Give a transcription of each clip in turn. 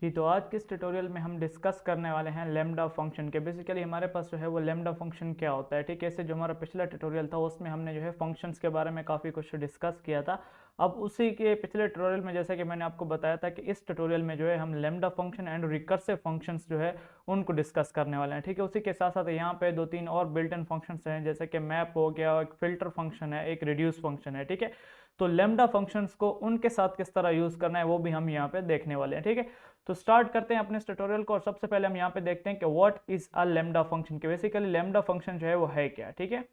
जी, तो आज के इस ट्यूटोरियल में हम डिस्कस करने वाले हैं लैम्ब्डा फंक्शन के। बेसिकली हमारे पास जो है वो लैम्ब्डा फंक्शन क्या होता है, ठीक है। ऐसे जो हमारा पिछला ट्यूटोरियल था उसमें हमने जो है फंक्शंस के बारे में काफ़ी कुछ डिस्कस किया था। अब उसी के पिछले ट्यूटोरियल में जैसा कि मैंने आपको बताया था कि इस ट्यूटोरियल में जो है हम lambda function and recursive functions जो है उनको डिस्कस करने वाले हैं, ठीक है। उसी के साथ साथ यहाँ पे 2-3 और बिल्ट इन फंक्शंस हैं, जैसे कि मैप हो गया, एक फिल्टर फंक्शन है, एक रिड्यूस फंक्शन है, ठीक है। तो लैम्ब्डा फंक्शंस को उनके साथ किस तरह यूज़ करना है वो भी हम यहाँ पे देखने वाले हैं, ठीक है। तो स्टार्ट करते हैं अपने इस ट्यूटोरियल को और सबसे पहले हम यहाँ पे देखते हैं कि what is a lambda function के। बेसिकली लैम्ब्डा फंक्शन जो है वो है क्या, ठीक है।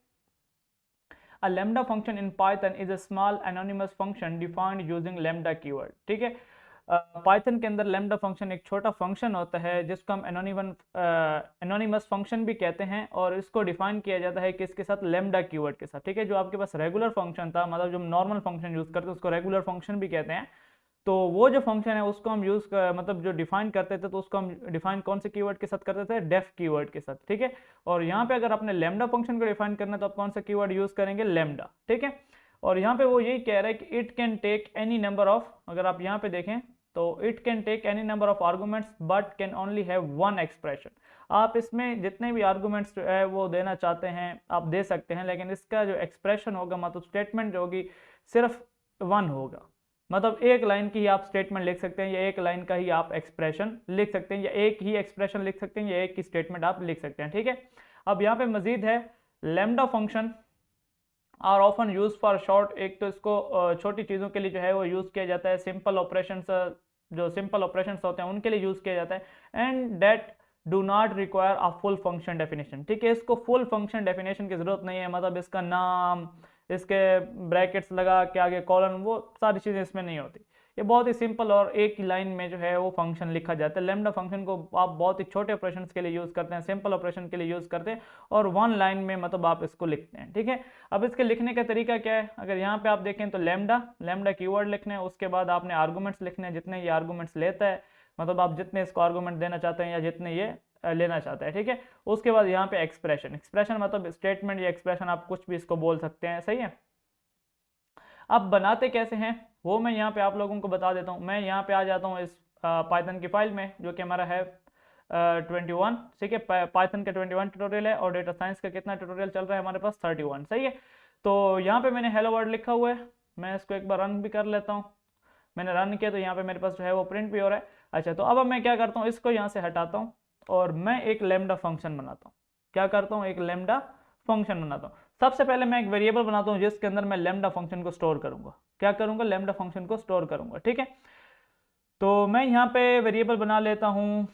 A lambda function in Python is a small anonymous function defined using lambda keyword, ठीक है। पाइथन के अंदर लैम्ब्डा फंक्शन एक छोटा फंक्शन होता है जिसको हम एनोनिमस फंक्शन भी कहते हैं, और इसको डिफाइन किया जाता है किसके साथ, लैम्ब्डा कीवर्ड के साथ, ठीक है। जो आपके पास रेगुलर फंक्शन था, मतलब जो नॉर्मल फंक्शन यूज करते हैं उसको रेगुलर फंक्शन भी कहते हैं। तो वो जो फंक्शन है उसको हम मतलब जो डिफाइन करते थे तो उसको हम डिफाइन कौन से कीवर्ड के साथ करते थे, डेफ कीवर्ड के साथ, ठीक है। और यहाँ पे अगर आपने लैम्ब्डा फंक्शन को डिफाइन करना है तो आप कौन सा कीवर्ड यूज करेंगे, लैम्ब्डा, ठीक है। और यहाँ पे वो यही कह रहा है कि it can take any number of, अगर आप यहाँ पे देखें तो it can take any number of arguments but can only have one expression. आप इसमें जितने भी आर्गूमेंट्स जो है वो देना चाहते हैं आप दे सकते हैं, लेकिन इसका जो एक्सप्रेशन होगा, मतलब स्टेटमेंट जो होगी, सिर्फ वन होगा। मतलब एक लाइन की ही आप स्टेटमेंट लिख सकते हैं, या एक लाइन का ही आप एक्सप्रेशन लिख सकते हैं, या एक ही एक्सप्रेशन लिख सकते हैं, या एक ही स्टेटमेंट आप लिख सकते हैं, ठीक है। अब यहाँ पे मजीद है, lambda function are often use for short. एक तो इसको छोटी चीज़ों के लिए जो है वो यूज़ किया जाता है, सिंपल ऑपरेशंस, जो सिंपल ऑपरेशंस होते हैं उनके लिए यूज़ किया जाता है। And that do not require a full function definition, ठीक है। इसको फुल फंक्शन डेफिनेशन की जरूरत नहीं है, मतलब इसका नाम, इसके ब्रैकेट्स लगा के आगे कॉलन, वो सारी चीज़ें इसमें नहीं होती। ये बहुत ही सिंपल और एक ही लाइन में जो है वो फंक्शन लिखा जाता है। लैम्ब्डा फंक्शन को आप बहुत ही छोटे ऑपरेशंस के लिए यूज़ करते हैं, सिंपल ऑपरेशन के लिए यूज़ करते हैं, और वन लाइन में मतलब आप इसको लिखते हैं, ठीक है। अब इसके लिखने का तरीका क्या है, अगर यहाँ पे आप देखें तो लैम्ब्डा लैम्ब्डा कीवर्ड लिखने हैं, उसके बाद आपने आर्गूमेंट्स लिखने हैं, जितने ये आर्गूमेंट्स लेता है, मतलब आप जितने इसको आर्गूमेंट देना चाहते हैं या जितने ये लेना चाहता है, ठीक है। उसके बाद यहाँ पे एक्सप्रेशन, एक्सप्रेशन मतलब स्टेटमेंट या एक्सप्रेशन, आप कुछ भी इसको बोल सकते हैं, सही है। अब बनाते कैसे हैं वो मैं यहाँ पे आप लोगों को बता देता हूँ। मैं यहाँ पे आ जाता हूँ इस पाइथन की फाइल में, जो कि हमारा है 21, ठीक है। पाइथन का 21 ट्यूटोरियल है, और डेटा साइंस का कितना ट्यूटोरियल चल रहा है हमारे पास, 31, सही है। तो यहाँ पे मैंने हेलो वर्ल्ड लिखा हुआ है, मैं इसको एक बार रन भी कर लेता हूँ। मैंने रन किया तो यहाँ पे मेरे पास जो है वो प्रिंट भी हो रहा है। अच्छा, तो अब मैं क्या करता हूँ, इसको यहाँ से हटाता हूँ और मैं एक लैम्ब्डा फंक्शन बनाता हूँ। क्या करता हूँ, एक लैम्ब्डा फंक्शन बनाता हूँ। सबसे पहले मैं एक वेरिएबल बनाता हूँ जिसके अंदर मैं लैम्ब्डा फंक्शन को स्टोर करूंगा। क्या करूंगा, लैम्ब्डा फंक्शन को स्टोर करूंगा, ठीक है। तो मैं यहाँ पे वेरिएबल बना लेता हूँ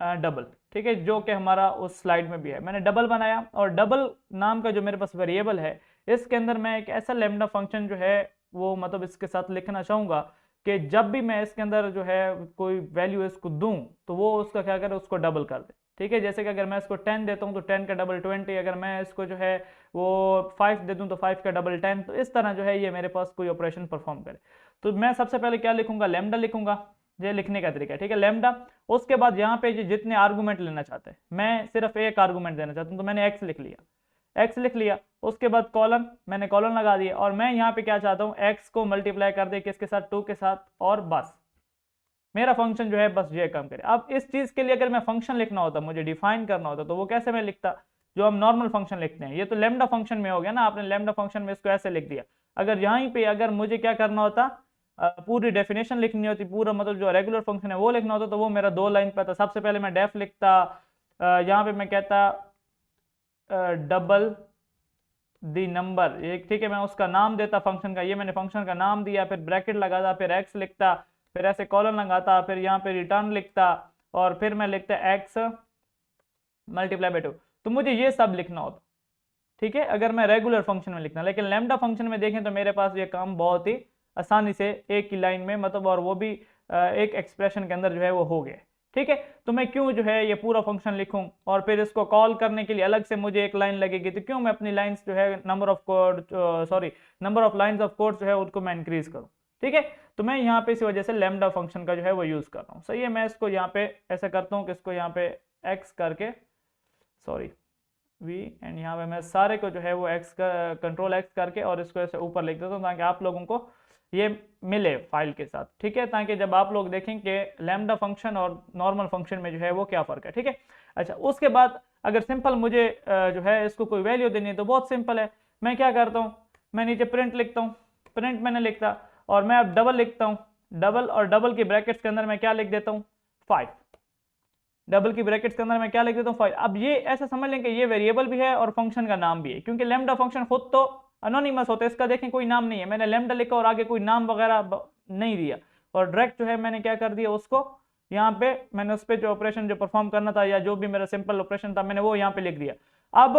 डबल, ठीक है, जो कि हमारा उस स्लाइड में भी है। मैंने डबल बनाया, और डबल नाम का जो मेरे पास वेरिएबल है, इसके अंदर मैं एक ऐसा लैम्ब्डा फंक्शन जो है वो मतलब इसके साथ लिखना चाहूँगा कि जब भी मैं इसके अंदर जो है कोई वैल्यू इसको दूं तो वो उसका क्या करे, उसको डबल कर दे, ठीक है। जैसे कि अगर मैं इसको 10 देता हूँ तो 10 का डबल 20, अगर मैं इसको जो है वो 5 दे दूँ तो 5 का डबल 10, तो इस तरह जो है ये मेरे पास कोई ऑपरेशन परफॉर्म करे। तो मैं सबसे पहले क्या लिखूंगा, लैम्ब्डा लिखूंगा, ये लिखने का तरीका है, ठीक है, लैम्ब्डा। उसके बाद यहाँ पे जितने आर्गूमेंट लेना चाहते हैं, मैं सिर्फ एक आर्गूमेंट देना चाहता हूँ तो मैंने एक्स लिख लिया, एक्स लिख लिया। उसके बाद कॉलन, मैंने कॉलन लगा दिया, और मैं यहाँ पे क्या चाहता हूँ, एक्स को मल्टीप्लाई कर दे किसके साथ, 2 के साथ, और बस मेरा फंक्शन जो है बस ये काम करे। अब इस चीज के लिए अगर मैं फंक्शन लिखना होता, मुझे डिफाइन करना होता, तो वो कैसे मैं लिखता, जो हम नॉर्मल फंक्शन लिखते हैं। ये तो लैम्ब्डा फंक्शन में हो गया ना, आपने लैम्ब्डा फंक्शन में इसको ऐसे लिख दिया। अगर यहाँ पे अगर मुझे क्या करना होता, पूरी डेफिनेशन लिखनी होती, पूरा मतलब जो रेगुलर फंक्शन है वो लिखना होता, तो वो मेरा 2 लाइन पे था। सबसे पहले मैं डेफ लिखता, यहाँ पे मैं कहता डबल दी नंबर, ये ठीक है, मैं उसका नाम देता फंक्शन का, ये मैंने फंक्शन का नाम दिया, फिर ब्रैकेट लगाता, फिर एक्स लिखता, फिर ऐसे कॉलन लगाता, फिर यहाँ पे रिटर्न लिखता, और फिर मैं लिखता एक्स मल्टीप्लाई बाई 2। तो मुझे ये सब लिखना होता, ठीक है, अगर मैं रेगुलर फंक्शन में लिखना। लेकिन लैम्ब्डा फंक्शन में देखें तो मेरे पास ये काम बहुत ही आसानी से एक ही लाइन में, मतलब, और वो भी एक एक्सप्रेशन के अंदर जो है वो हो गया, ठीक है। तो मैं क्यों जो है ये पूरा फंक्शन लिखूं, और फिर इसको कॉल करने के लिए अलग से मुझे एक लाइन लगेगी, तो क्यों मैं अपनी लाइंस जो है number of code, sorry, number of lines of code जो है उनको मैं इंक्रीज करूं, ठीक है। तो मैं यहाँ पे इसी वजह से लैम्ब्डा फंक्शन का जो है वो यूज कर रहा हूँ, सही है। मैं इसको यहाँ पे ऐसा करता हूँ कि इसको यहाँ पे एक्स करके, सॉरी वी, एंड यहाँ पे मैं सारे को जो है वो एक्स का कंट्रोल एक्स करके और इसको ऐसे ऊपर लिख देता हूँ ताकि आप लोगों को ये मिले फाइल के साथ, ठीक है, ताकि जब आप लोग देखें कि लैम्डा फंक्शन और नॉर्मल फंक्शन में जो है वो क्या फ़र्क है, ठीक है। अच्छा, उसके बाद अगर सिंपल मुझे जो है इसको कोई वैल्यू देनी है तो बहुत सिंपल है, मैं क्या करता हूँ, मैं नीचे प्रिंट लिखता हूँ, प्रिंट मैंने लिखता और मैं अब डबल लिखता हूँ, डबल, और डबल की ब्रैकेट्स के अंदर मैं क्या लिख देता हूँ, 5, डबल की ब्रैकेट्स के अंदर मैं क्या लिख देता हूँ, 5। अब ये ऐसा समझ लें कि ये वेरिएबल भी है और फंक्शन का नाम भी है, क्योंकि लैम्डा फंक्शन खुद तो अनोनिमस होता है, इसका देखें कोई नाम नहीं है, मैंने लैम्डा लिखा और आगे कोई नाम वगैरह नहीं दिया, और डायरेक्ट जो है मैंने क्या कर दिया, उसको यहाँ पे मैंने उस पर जो ऑपरेशन जो परफॉर्म करना था या जो भी मेरा सिंपल ऑपरेशन था मैंने वो यहाँ पे लिख दिया। अब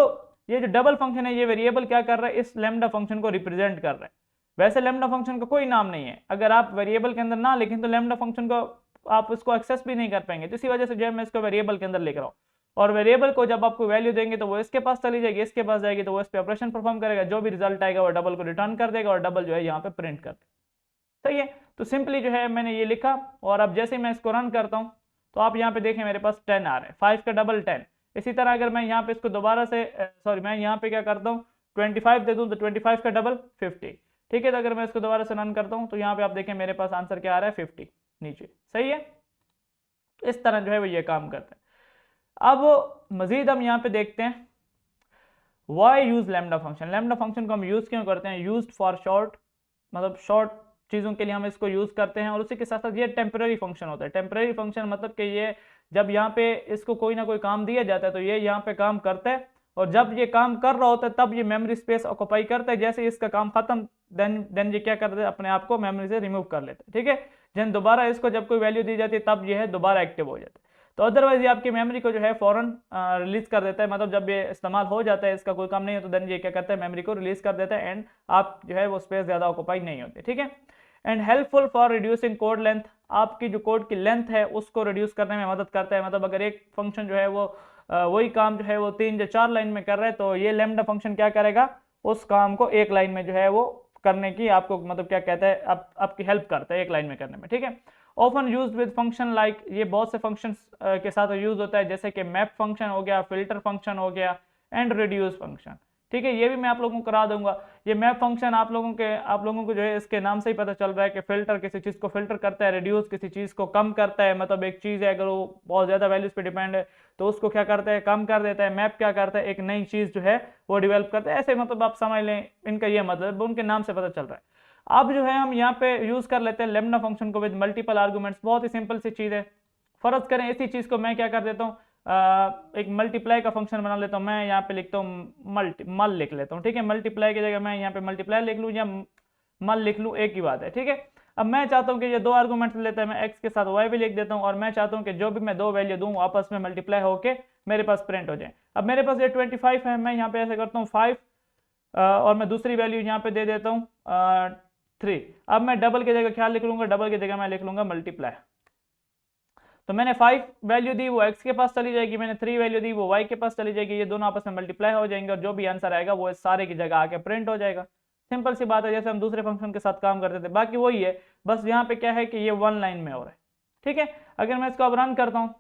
ये जो डबल फंक्शन है, ये वेरिएबल क्या कर रहा है, इस लैम्डा फंक्शन को रिप्रेजेंट कर रहा है। वैसे लैम्डा फंक्शन का कोई नाम नहीं है, अगर आप वेरिएबल के अंदर ना लिखें तो लैम्डा फंक्शन को आप इसको एक्सेस भी नहीं कर पाएंगे, तो इसी वजह से जो है मैं इसको वेरिएबल के अंदर लिख रहा हूँ। और वेरिएबल को जब आपको वैल्यू देंगे तो वो इसके पास चली जाएगी, इसके पास जाएगी तो वो इस पे ऑपरेशन परफॉर्म करेगा, जो भी रिजल्ट आएगा वो डबल को रिटर्न कर देगा और डबल जो है यहाँ पे प्रिंट कर देगा। सही है, तो सिंपली जो है मैंने ये लिखा, और अब जैसे मैं इसको रन करता हूँ तो आप यहाँ पे देखें मेरे पास 10 आ रहा है, 5 का डबल 10। इसी तरह अगर मैं यहाँ पे इसको दोबारा से सॉरी मैं यहाँ पे क्या करता हूँ 25 दे दूँ तो 25 का डबल 50, ठीक है। तो अगर मैं इसको दोबारा से रन करता हूँ तो यहाँ पे आप देखें मेरे पास आंसर क्या आ रहा है 50 नीचे। सही है, इस तरह जो है वो ये काम करता है। अब मजीद हम यहाँ पे देखते हैं why use lambda function. Lambda function को हम यूज क्यों करते हैं, यूज फॉर शॉर्ट, मतलब शॉर्ट चीज़ों के लिए हम इसको यूज करते हैं, और उसी के साथ साथ ये टेम्पररी फंक्शन होता है। टेम्पररी फंक्शन मतलब कि ये जब यहाँ पे इसको कोई ना कोई काम दिया जाता है तो ये यहाँ पे काम करता है, और जब ये काम कर रहा होता है तब ये मेमोरी स्पेस ऑक्यूपाई करता है, जैसे इसका काम खत्म देन ये क्या करता है, अपने आप को मेमोरी से रिमूव कर लेता है, ठीक है। जब दोबारा इसको जब कोई वैल्यू दी जाती है तब ये है दोबारा एक्टिव हो जाता है। तो अदरवाइज ये आपकी मेमोरी को जो है फौरन रिलीज कर देता है, मतलब जब ये इस्तेमाल हो जाता है इसका कोई काम नहीं है तो देन ये क्या करता है, मेमोरी को रिलीज कर देता है, एंड आप जो है वो स्पेस ज़्यादा ऑक्यूपाई नहीं होते, ठीक है। And helpful for reducing code length, आपकी जो कोड की लेंथ है उसको रिड्यूस करने में मदद करता है। मतलब अगर एक फंक्शन जो है वो वही काम जो है वो 3 या 4 लाइन में कर रहा है तो ये लैम्डा फंक्शन क्या करेगा, उस काम को एक लाइन में जो है वो करने की आपको मतलब क्या कहता है, आपकी हेल्प करता है एक लाइन में करने में, ठीक है। Often use with function like, ये बहुत से फंक्शन के साथ यूज होता है, जैसे कि मैप फंक्शन हो गया, फिल्टर फंक्शन हो गया, एंड रिड्यूस फंक्शन, ठीक है। ये भी मैं आप लोगों को करा दूंगा। ये मैप फंक्शन आप लोगों को जो है इसके नाम से ही पता चल रहा है कि फिल्टर किसी चीज़ को फिल्टर करता है, रिड्यूस किसी चीज़ को कम करता है, मतलब एक चीज़ है अगर वो बहुत ज़्यादा वैल्यूज पे डिपेंड है तो उसको क्या करता है, कम कर देता है। मैप क्या करता है, एक नई चीज़ जो है वो डेवलप करता है। ऐसे मतलब आप समझ लें, इनका ये मतलब उनके नाम से पता चल रहा है। अब जो है हम यहाँ पे यूज कर लेते हैं लैम्डा फंक्शन को विद मल्टीपल आर्गूमेंट्स। बहुत ही सिंपल सी चीज़ है। फर्ज करें इसी चीज़ को मैं क्या कर देता हूँ, एक मल्टीप्लाई का फंक्शन बना लेता हूँ। मैं यहाँ पे लिखता हूँ मल लिख लेता हूँ, ठीक है। मल्टीप्लाई की जगह मैं यहाँ पे मल्टीप्लाई लिख लूँ या मल लिख लूँ, एक ही बात है, ठीक है। अब मैं चाहता हूँ कि ये 2 आर्गूमेंट्स लेता है, मैं एक्स के साथ वाई भी लिख देता हूँ, और मैं चाहता हूँ कि जो भी मैं 2 वैल्यू दूँ आपस में मल्टीप्लाई होके मेरे पास प्रिंट हो जाए। अब मेरे पास ये 25 है, मैं यहाँ पे ऐसे करता हूँ 5 और मैं दूसरी वैल्यू यहाँ पे दे देता हूँ 3। अब मैं डबल की जगह क्या लिख लूँगा, डबल की जगह मैं लिख लूँगा मल्टीप्लाई। तो मैंने 5 वैल्यू दी वो x के पास चली जाएगी, मैंने 3 वैल्यू दी वो y के पास चली जाएगी, ये दोनों आपस में मल्टीप्लाई हो जाएंगे और जो भी आंसर आएगा वो इस सारे की जगह आके प्रिंट हो जाएगा। सिंपल सी बात है, जैसे हम दूसरे फंक्शन के साथ काम करते थे, बाकी वही है, बस यहाँ पे क्या है कि ये 1 लाइन में हो रहा है, ठीक है। अगर मैं इसको अब रन करता हूँ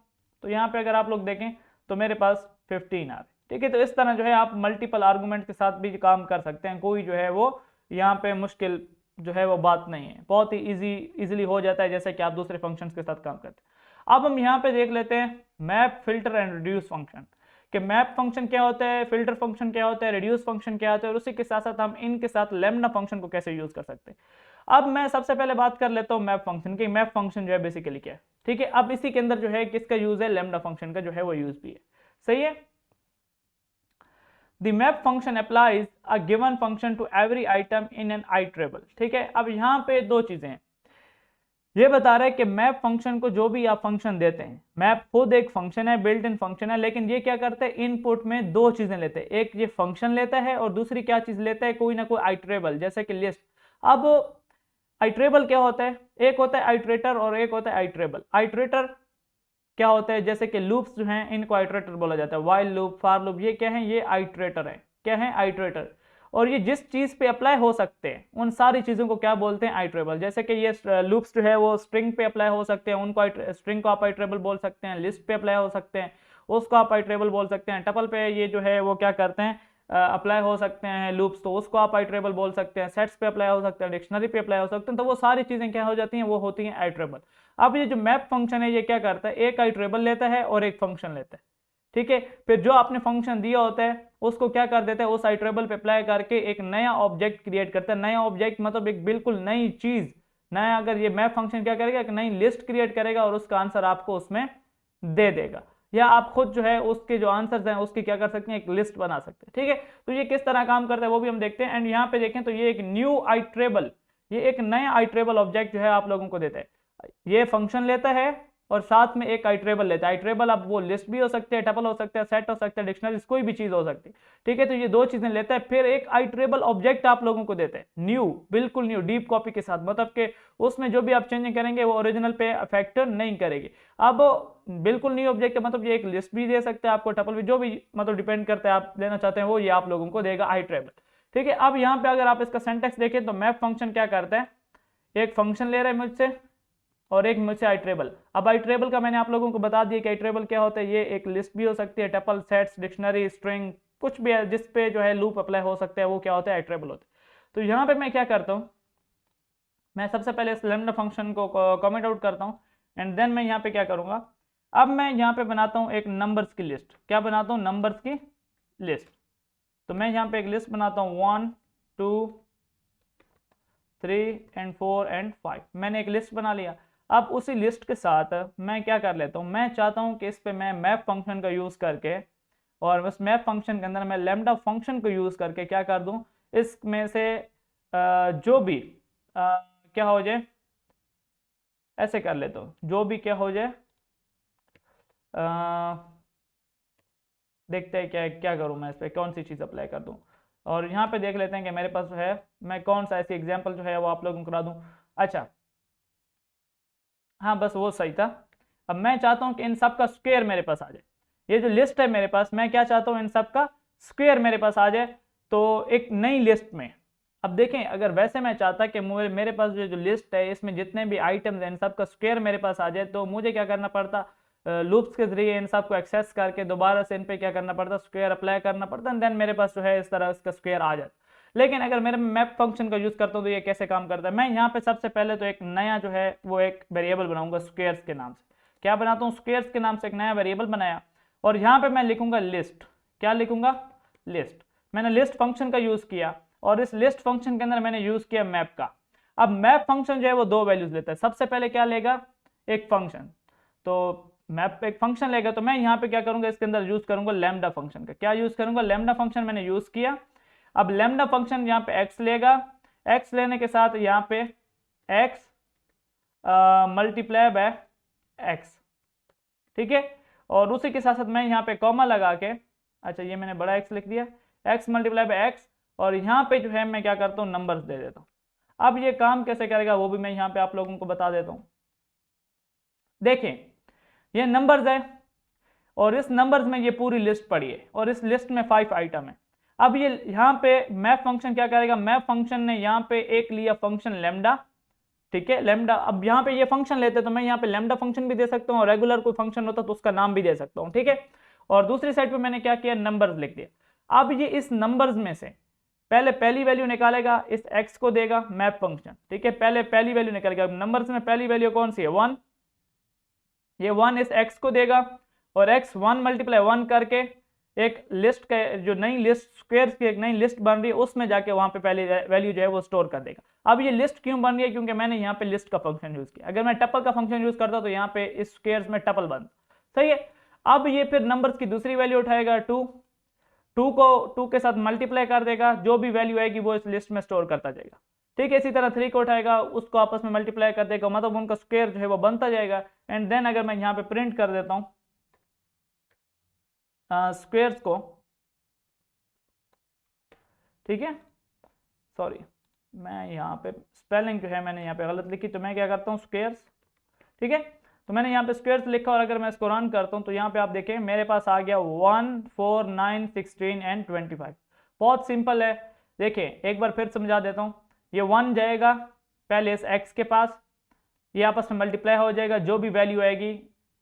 तो यहाँ पे अगर आप लोग देखें तो मेरे पास 15 आ रहा है, ठीक है। तो इस तरह जो है आप मल्टीपल आर्गूमेंट के साथ भी काम कर सकते हैं, कोई जो है वो यहाँ पे मुश्किल जो है वो बात नहीं है, बहुत ही इजीली हो जाता है, जैसे कि आप दूसरे फंक्शंस के साथ काम करते हैं। अब हम यहाँ पे देख लेते हैं map, filter and reduce function, कि मैप फंक्शन क्या होता है, फिल्टर फंक्शन क्या होता है, रिड्यूस फंक्शन क्या होता है, और उसी के साथ साथ हम इनके साथ लैम्डा फंक्शन को कैसे यूज कर सकते हैं। अब मैं सबसे पहले बात कर लेता हूँ मैप फंक्शन की। मैप फंक्शन जो है बेसिकली क्या है, ठीक है। अब इसी के अंदर जो है किसका यूज है, लैम्डा फंक्शन का जो है वो यूज भी है, सही है। The map function applies a given function to every item in an iterable, ठीक है। अब यहाँ पे 2 चीजें हैं, ये बता रहा है कि मैप फंक्शन को जो भी आप फंक्शन देते हैं, मैप खुद एक फंक्शन है, बिल्ट इन फंक्शन है, लेकिन ये क्या करता है, इनपुट में 2 चीजें लेते हैं, एक ये फंक्शन लेता है और दूसरी क्या चीज लेता है, कोई ना कोई आइटरेबल, जैसे कि लिस्ट। अब आइटरेबल क्या होता है, एक होता है आइटरेटर और एक होता है आइटरेबल। आइटरेटर क्या होता है, जैसे कि लूप्स जो हैं इनको आइटरेटर बोला जाता है, वाइल लूप, फार लूप, ये क्या है, ये आइटरेटर है, क्या है, आइटरेटर। और ये जिस चीज पे अप्लाई हो सकते हैं उन सारी चीजों को क्या बोलते हैं, आइटरेबल। जैसे कि ये लूप्स जो है वो स्ट्रिंग पे अप्लाई हो सकते हैं, उनको स्ट्रिंग को आप आइटरेबल बोल सकते हैं, लिस्ट पे अप्लाई हो सकते हैं, उसको आप आइटरेबल बोल सकते हैं, टपल पे ये जो है वो क्या करते हैं, अप्लाई हो सकते हैं लूप्स, तो उसको आप आइट्रेबल बोल सकते हैं। सेट्स पे अप्लाई हो सकते हैं, डिक्शनरी पे अप्लाई हो सकते हैं, तो वो सारी चीज़ें क्या हो जाती हैं, वो होती हैं आइट्रेबल। अब ये जो मैप फंक्शन है ये क्या करता है, एक आइट्रेबल लेता है और एक फंक्शन लेता है, ठीक है। फिर जो आपने फंक्शन दिया होता है उसको क्या कर देता है, उस आइट्रेबल पे अप्लाई करके एक नया ऑब्जेक्ट क्रिएट करता है। नया ऑब्जेक्ट मतलब एक बिल्कुल नई चीज, नया, अगर ये मैप फंक्शन क्या करेगा, एक नई लिस्ट क्रिएट करेगा और उसका आंसर आपको उसमें दे देगा, या आप खुद जो है उसके जो आंसर्स हैं उसकी क्या कर सकते हैं, एक लिस्ट बना सकते हैं, ठीक है। तो ये किस तरह काम करता है वो भी हम देखते हैं। एंड यहाँ पे देखें तो ये एक न्यू आइट्रेबल, ये एक नया आइट्रेबल ऑब्जेक्ट जो है आप लोगों को देता है। ये फंक्शन लेता है और साथ में एक आइट्रेबल लेता है। आइट्रेबल अब वो लिस्ट भी हो सकते हैं, टपल हो सकता है, सेट हो सकता है, डिक्शनरी, कोई भी चीज हो सकती है, ठीक है। तो ये दो चीजें लेता है, फिर एक आइट्रेबल ऑब्जेक्ट आप लोगों को देता है न्यू, बिल्कुल न्यू, डीप कॉपी के साथ, मतलब कि उसमें जो भी आप चेंजिंग करेंगे वो ओरिजिनल पे फैक्टर नहीं करेगी। अब बिल्कुल न्यू ऑब्जेक्ट मतलब ये एक लिस्ट भी दे सकता है आपको, टपल भी, जो भी मतलब डिपेंड करता है आप लेना चाहते हैं वो, ये आप लोगों को देगा आइट्रेबल, ठीक है। अब यहाँ पे अगर आप इसका सिंटैक्स देखें तो मैप फंक्शन क्या करता है, एक फंक्शन ले रहा है मुझसे और एक मुझसे आइट्रेबल। अब आइट्रेबल का मैंने आप लोगों को बता दिया कि आइट्रेबल क्या होता है, ये एक लिस्ट भी हो सकती है, टपल, सेट्स, डिक्शनरी, स्ट्रिंग, कुछ भी है जिस पे जो है लूप अप्लाई हो सकता है, वो क्या होता है, आइट्रेबल होता है। तो यहाँ पे मैं क्या करता हूँ, मैं सबसे पहले इस लैम्डा फंक्शन को कमेंट आउट करता हूँ एंड देन मैं यहाँ पे क्या करूँगा, अब मैं यहाँ पे बनाता हूँ एक नंबर्स की लिस्ट। क्या बनाता हूँ, नंबर्स की लिस्ट। तो मैं यहाँ पे एक लिस्ट बनाता हूँ 1 2 3 एंड 4 एंड 5, मैंने एक लिस्ट बना लिया। अब उसी लिस्ट के साथ मैं क्या कर लेता हूँ, मैं चाहता हूँ कि इस पे मैं मैप फंक्शन का यूज़ करके, और उस मैप फंक्शन के अंदर मैं लैम्डा फंक्शन को यूज़ करके क्या कर दूँ, इसमें से जो भी क्या हो जाए, ऐसे कर लेता हूँ, जो भी क्या हो जाए, देखते हैं क्या क्या करूँ मैं, इस पर कौन सी चीज़ अप्लाई कर दूँ। और यहाँ पे देख लेते हैं कि मेरे पास जो है, मैं कौन सा ऐसी एग्जाम्पल जो है वो आप लोगों को करा दूँ। अच्छा, हाँ बस वो सही था। अब मैं चाहता हूँ कि इन सब का स्क्वायर मेरे पास आ जाए। ये जो लिस्ट है मेरे पास, मैं क्या चाहता हूँ, इन सब का स्क्वायर मेरे पास आ जाए, तो एक नई लिस्ट में। अब देखें, अगर वैसे मैं चाहता कि मेरे पास जो लिस्ट है इसमें जितने भी आइटम्स हैं इन सब का स्क्वायर मेरे पास आ जाए, तो मुझे क्या करना पड़ता, लूप्स के जरिए इन सब को एक्सेस करके दोबारा से इन पे क्या करना पड़ता, स्क्वायर अप्लाई करना पड़ता, देन मेरे पास जो है इस तरह इसका स्क्वायर आ जाता। लेकिन अगर मेरे मैप फंक्शन का यूज करता हूँ तो ये कैसे काम करता है, मैं यहाँ पे सबसे पहले तो एक नया जो है वो एक वेरिएबल बनाऊंगा स्क्वायर्स के नाम से। क्या बनाता हूँ, स्क्वायर्स के नाम से एक नया वेरिएबल बनाया, और यहाँ पे मैं लिखूंगा लिस्ट। क्या लिखूंगा, लिस्ट। मैंने लिस्ट फंक्शन का यूज किया, और इस लिस्ट फंक्शन के अंदर मैंने यूज किया मैप का। अब मैप फंक्शन जो है वो दो वैल्यूज लेता है। सबसे पहले क्या लेगा, एक फंक्शन, तो मैप एक फंक्शन लेगा, तो मैं यहाँ पे क्या करूंगा, इसके अंदर यूज करूंगा लैम्डा फंक्शन का। क्या यूज करूंगा, लैम्डा फंक्शन मैंने यूज किया। अब लैम्डा फंक्शन यहाँ पे x लेगा, x लेने के साथ यहाँ पे x मल्टीप्लाई बाय x, ठीक है। और उसी के साथ साथ मैं यहाँ पे कॉमा लगा के, अच्छा ये मैंने बड़ा x लिख दिया, x मल्टीप्लाई बाय x, और यहाँ पे जो है मैं क्या करता हूँ, नंबर्स दे देता हूँ। अब ये काम कैसे करेगा वो भी मैं यहाँ पे आप लोगों को बता देता हूँ। देखें, ये नंबर्स है और इस नंबर्स में ये पूरी लिस्ट पड़ी है, और इस लिस्ट में 5 आइटम है। अब ये यहाँ पे मैप फंक्शन क्या करेगा, मैप फंक्शन ने यहाँ पे एक लिया फंक्शन लैम्डा, ठीक है, लैम्डा। अब यहाँ पे ये फंक्शन लेते तो मैं यहाँ पे लैम्डा फंक्शन भी दे सकता हूँ, और रेगुलर कोई फंक्शन होता तो उसका नाम भी दे सकता हूँ, ठीक है। और दूसरी साइड पे मैंने क्या किया, नंबर्स लिख दिया। अब ये इस नंबर्स में से पहले पहली वैल्यू निकालेगा, इस x को देगा मैप फंक्शन, ठीक है, पहले पहली वैल्यू निकालेगा। नंबर्स में पहली वैल्यू कौन सी है, 1, ये 1 इस x को देगा, और x 1 मल्टीप्लाई 1 करके एक लिस्ट का जो नई लिस्ट स्क्वायर्स की एक नई लिस्ट बन रही है उसमें जाके वहां पे पहली वैल्यू जो है वो स्टोर कर देगा। अब ये लिस्ट क्यों बन रही है, क्योंकि मैंने यहाँ पे लिस्ट का फंक्शन यूज किया। अगर मैं टपल का फंक्शन यूज करता तो यहाँ पे इस स्क्वायर्स में टपल बन, सही है। अब ये फिर नंबर्स की दूसरी वैल्यू उठाएगा 2, 2 को 2 के साथ मल्टीप्लाई कर देगा, जो भी वैल्यू आएगी वो इस लिस्ट में स्टोर करता जाएगा, ठीक है। इसी तरह 3 को उठाएगा, उसको आपस में मल्टीप्लाई कर देगा, मतलब उनका स्क्वायर जो है वो बनता जाएगा। एंड देन अगर मैं यहाँ पे प्रिंट कर देता हूँ स्क्वायर्स को, ठीक है, सॉरी मैं यहाँ पे स्पेलिंग जो है मैंने यहाँ पे गलत लिखी, तो मैं क्या करता हूँ स्क्वायर्स, ठीक है। तो मैंने यहाँ पे स्क्वायर्स लिखा, और अगर मैं इसको रन करता हूँ तो यहाँ पे आप देखें मेरे पास आ गया 1 4 9 16 एंड 25। बहुत सिंपल है। देखें एक बार फिर समझा देता हूँ, ये 1 जाएगा पहले इस x के पास, ये आपस में मल्टीप्लाई हो जाएगा, जो भी वैल्यू आएगी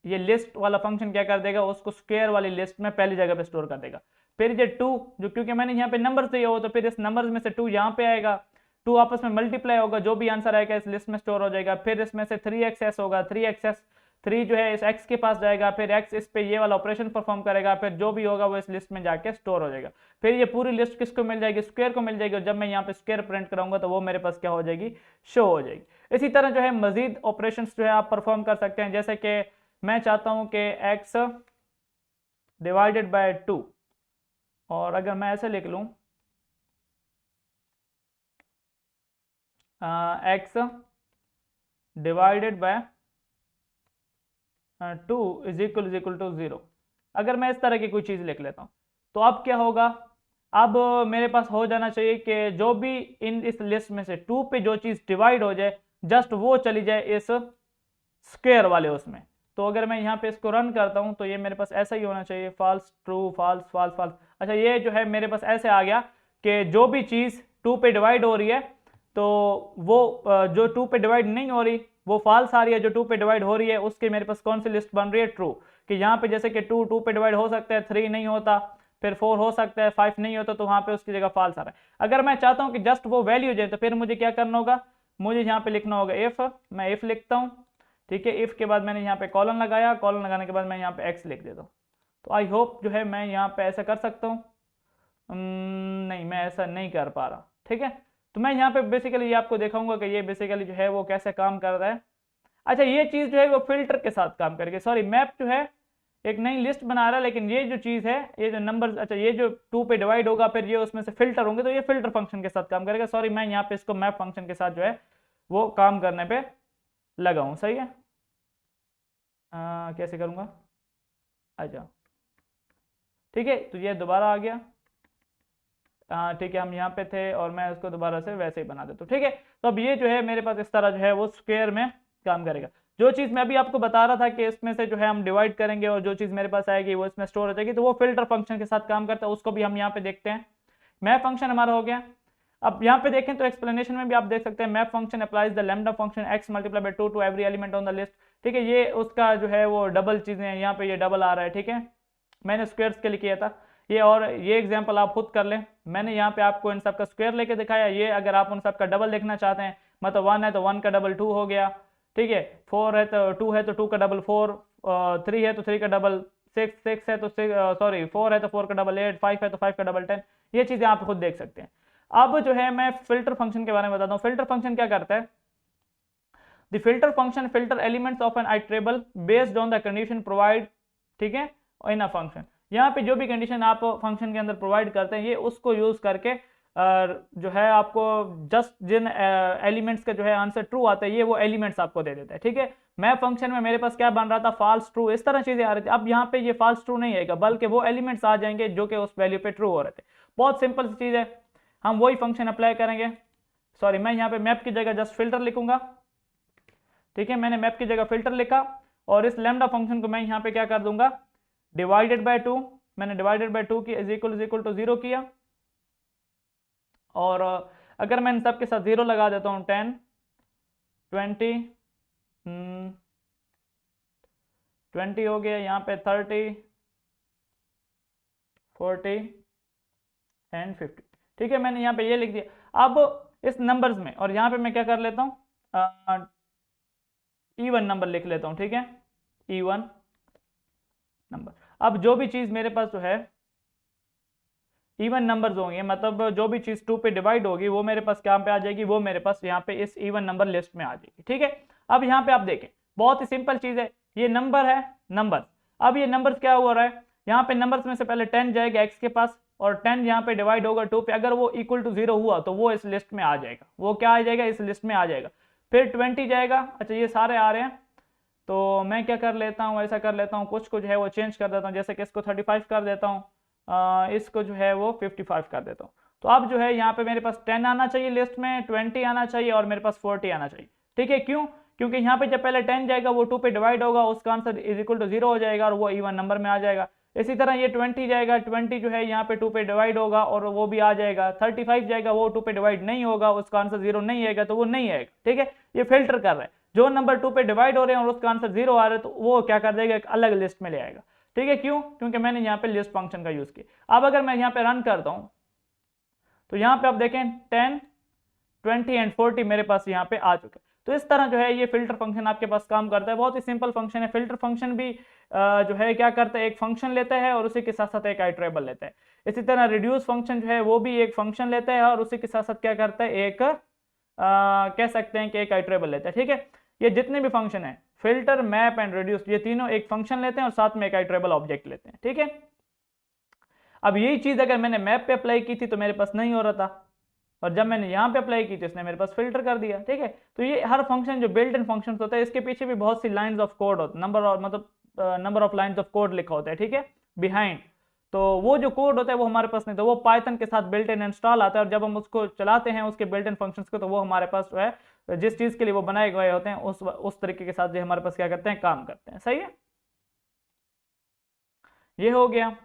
ये लिस्ट वाला फंक्शन क्या कर देगा, उसको स्क्वायर वाली लिस्ट में पहली जगह पे स्टोर कर देगा। फिर ये 2 जो, क्योंकि मैंने यहाँ पे नंबर चाहिए हो, तो फिर इस नंबर में से 2 यहाँ पे आएगा, 2 आपस में मल्टीप्लाई होगा, जो भी आंसर आएगा इस लिस्ट में स्टोर हो जाएगा। फिर इसमें से 3xs होगा, 3 जो है इस x के पास जाएगा, फिर x इस पे ये वाला ऑपरेशन परफॉर्म करेगा, फिर जो भी होगा वो इस लिस्ट में जाके स्टोर हो जाएगा। फिर ये पूरी लिस्ट किसको मिल जाएगी, स्क्वायर को मिल जाएगी, और जब मैं यहाँ पे स्क्वायर प्रिंट कराऊंगा तो वो मेरे पास क्या हो जाएगी, शो हो जाएगी। इसी तरह जो है मजीद ऑपरेशंस जो है आप परफॉर्म कर सकते हैं, जैसे कि मैं चाहता हूँ कि x डिवाइडेड बाय 2, और अगर मैं ऐसे लिख लूँ x divided by 2 is equal to 0, अगर मैं इस तरह की कोई चीज़ लिख लेता हूँ, तो अब क्या होगा, अब मेरे पास हो जाना चाहिए कि जो भी इस लिस्ट में से 2 पे जो चीज़ डिवाइड हो जाए जस्ट वो चली जाए इस स्क्वायर वाले उसमें। तो अगर मैं यहाँ पे इसको रन करता हूँ तो ये मेरे पास ऐसा ही होना चाहिए, false true false false false. अच्छा, ये जो है मेरे पास ऐसे आ गया कि जो भी चीज़ 2 पे डिवाइड हो रही है तो वो जो 2 पे डिवाइड नहीं हो रही वो फॉल्स आ रही है, जो 2 पे डिवाइड हो रही है उसके मेरे पास कौन सी लिस्ट बन रही है, ट्रू। कि यहाँ पे जैसे कि 2 पे डिवाइड हो सकता है, 3 नहीं होता, फिर 4 हो सकता है, 5 नहीं होता, तो वहाँ पे उसकी जगह फॉल्स आ रहा है। अगर मैं चाहता हूँ कि जस्ट वो वैल्यू जाए तो फिर मुझे क्या करना होगा, मुझे यहाँ पे लिखना होगा इफ, मैं इफ लिखता हूँ, ठीक है। इफ के बाद मैंने यहाँ पे कॉलन लगाया, कॉलन लगाने के बाद मैं यहाँ पे एक्स लिख देता हूँ। तो आई होप जो है मैं यहाँ पे ऐसा कर सकता हूँ। नहीं, मैं ऐसा नहीं कर पा रहा, ठीक है। तो मैं यहाँ पे बेसिकली ये आपको दिखाऊंगा कि ये बेसिकली जो है वो कैसे काम कर रहा है। अच्छा, ये चीज़ जो है वो फिल्टर के साथ काम करेगी, सॉरी मैप जो है एक नई लिस्ट बना रहा है, लेकिन ये जो चीज़ है, ये जो नंबर, अच्छा ये जो 2 पे डिवाइड होगा फिर ये उसमें से फिल्टर होंगे, तो ये फिल्टर फंक्शन के साथ काम करेगा। सॉरी, मैं यहाँ पे इसको मैप फंक्शन के साथ जो है वो काम करने पे लगा हूँ, सही है। कैसे करूँगा, अच्छा ठीक है, तो ये दोबारा आ गया, ठीक है, हम यहाँ पे थे और मैं उसको दोबारा से वैसे ही बना देता हूँ, ठीक है। तो अब ये जो है मेरे पास इस तरह जो है वो स्क्वायर में काम करेगा। जो चीज़ मैं अभी आपको बता रहा था कि इसमें से जो है हम डिवाइड करेंगे और जो चीज़ मेरे पास आएगी वो इसमें स्टोर हो जाएगी, तो वो फिल्टर फंक्शन के साथ काम करता है, उसको भी हम यहाँ पे देखते हैं। मैप फंक्शन हमारा हो गया। अब यहाँ पे देखें तो एक्सप्लेनेशन में भी आप देख सकते हैं, map function applies the lambda function x multiply by 2 to every element on the list, ठीक है। ये उसका जो है वो डबल चीज़ें हैं, यहाँ पे ये डबल आ रहा है, ठीक है। मैंने स्क्वायर्स के लिए किया था ये, और ये एग्जांपल आप खुद कर लें, मैंने यहाँ पे आपको इन सब का स्क्वायर लेके दिखाया। ये अगर आप उन सब का डबल देखना चाहते हैं, मतलब 1 है तो 1 का डबल 2 हो गया, ठीक है। 4 है तो 2 है तो 2 का डबल 4, 3 है तो 3 का डबल 6, 6 है तो 4 है तो 4 का डबल 8, 5 है तो 5 का डबल 10। ये चीज़ें आप खुद देख सकते हैं। अब जो है मैं फिल्टर फंक्शन के बारे में बताता हूँ। फिल्टर फंक्शन क्या करता है, the filter function filter elements of an iterable based on the condition provide, ठीक है, इन अ फंक्शन। यहाँ पे जो भी कंडीशन आप फंक्शन के अंदर प्रोवाइड करते हैं ये उसको यूज करके जो है आपको जस्ट जिन एलिमेंट्स का जो है आंसर ट्रू आता है ये वो एलिमेंट्स आपको दे देता है, ठीक है। मैप फंक्शन में मेरे पास क्या बन रहा था, फॉल्स ट्रू, इस तरह चीजें आ रही थी। अब यहाँ पे ये फॉल्स ट्रू नहीं आएगा, बल्कि वो एलिमेंट्स आ जाएंगे जो कि उस वैल्यू पे ट्रू हो रहे थे। बहुत सिंपल सी चीज है, हम वही फंक्शन अप्लाई करेंगे। सॉरी, मैं यहाँ पे मैप की जगह जस्ट फिल्टर लिखूंगा, ठीक है। मैंने मैप की जगह फिल्टर लिखा और इस लैम्डा फंक्शन को मैं यहाँ पे क्या कर दूंगा, डिवाइडेड बाय 2, मैंने डिवाइडेड बाय 2 की इज इक्वल टू 0 किया, और अगर मैं इन सब के साथ 0 लगा देता हूँ, 10 20 20 हो गया, यहाँ पे 30 40 एंड 50, ठीक है। मैंने यहाँ पे ये लिख दिया। अब इस नंबर्स में, और यहाँ पे मैं क्या कर लेता हूँ, इवन नंबर लिख लेता हूँ, ठीक है, इवन नंबर। अब जो भी चीज़ मेरे पास जो है इवन नंबर्स होंगे, मतलब जो भी चीज़ 2 पे डिवाइड होगी वो मेरे पास क्या पे आ जाएगी, वो मेरे पास यहाँ पे इस इवन नंबर लिस्ट में आ जाएगी, ठीक है। अब यहाँ पे आप देखें, बहुत ही सिंपल चीज़ है, ये नंबर है, नंबर। अब ये नंबर्स क्या हो रहा है, यहाँ पे नंबर्स में से पहले 10 जाएगा x के पास, और 10 यहाँ पे डिवाइड होगा 2 पे, अगर वो इक्वल टू 0 हुआ तो वो इस लिस्ट में आ जाएगा, वो क्या आ जाएगा, इस लिस्ट में आ जाएगा। फिर 20 जाएगा, अच्छा ये सारे आ रहे हैं, तो मैं क्या कर लेता हूँ, ऐसा कर लेता हूँ, कुछ को जो है वो चेंज कर देता हूँ, जैसे कि इसको 35 कर देता हूँ, इसको जो है वो 55 कर देता हूँ। तो अब जो है यहाँ पे मेरे पास 10 आना चाहिए लिस्ट में, 20 आना चाहिए, और मेरे पास 40 आना चाहिए, ठीक है। क्यों, क्योंकि यहाँ पे जब पहले 10 जाएगा वो 2 पे डिवाइड होगा, उसका आंसर इज इक्वल टू 0 हो जाएगा और वो इवन नंबर में आ जाएगा। इसी तरह ये 20 जाएगा, 20 जो है यहाँ पे 2 पे डिवाइड होगा और वो भी आ जाएगा। 35 जाएगा, वो 2 पे डिवाइड नहीं होगा, उसका आंसर 0 नहीं आएगा, तो वो नहीं आएगा, ठीक है। ये फिल्टर कर रहा है, जो नंबर 2 पे डिवाइड हो रहे हैं और उसका आंसर 0 आ रहा है तो वो क्या कर देगा, एक अलग लिस्ट में ले आएगा, ठीक है, क्यों? क्योंकि मैंने यहाँ पे लिस्ट फंक्शन का यूज किया। अब अगर मैं यहाँ पे रन करता हूँ तो यहाँ पे आप देखें 10, 20 एंड 40 मेरे पास यहाँ पे आ चुके हैं। तो इस तरह जो है ये फिल्टर फंक्शन आपके पास काम करता है। बहुत ही सिंपल फंक्शन है। फिल्टर फंक्शन भी जो है क्या करता है, एक फंक्शन लेता है और उसी के साथ साथ एक आइटरेबल लेता है। इसी तरह रिड्यूस फंक्शन जो है वो भी एक फंक्शन लेता है और उसी के साथ साथ क्या करता है, एक कह सकते हैं कि एक आइटरेबल लेता है। ठीक है, ये जितने भी फंक्शन है, फिल्टर, मैप एंड रिड्यूस, ये तीनों एक फंक्शन लेते हैं और साथ में एक आइटरेबल ऑब्जेक्ट लेते हैं। ठीक है, अब यही चीज अगर मैंने मैप पे अप्लाई की थी तो मेरे पास नहीं हो रहा था, और जब मैंने यहाँ पे अप्लाई की थी इसने मेरे पास फिल्टर कर दिया। ठीक है, तो ये हर फंक्शन जो बिल्ट इन फंक्शन होता है इसके पीछे भी बहुत सी लाइंस ऑफ कोड होता है, number of lines of code लिखा होता है। ठीक है, बिहाइंड। तो वो जो कोड होता है वो हमारे पास नहीं था, वो पाइथन के साथ बिल्ट इन इंस्टॉल आता है, और जब हम उसको चलाते हैं उसके बिल्ट इन फंक्शंस को, तो वो हमारे पास जो है जिस चीज के लिए वो बनाए गए होते हैं उस तरीके के साथ जो हमारे पास क्या करते हैं, काम करते हैं। सही है, ये हो गया।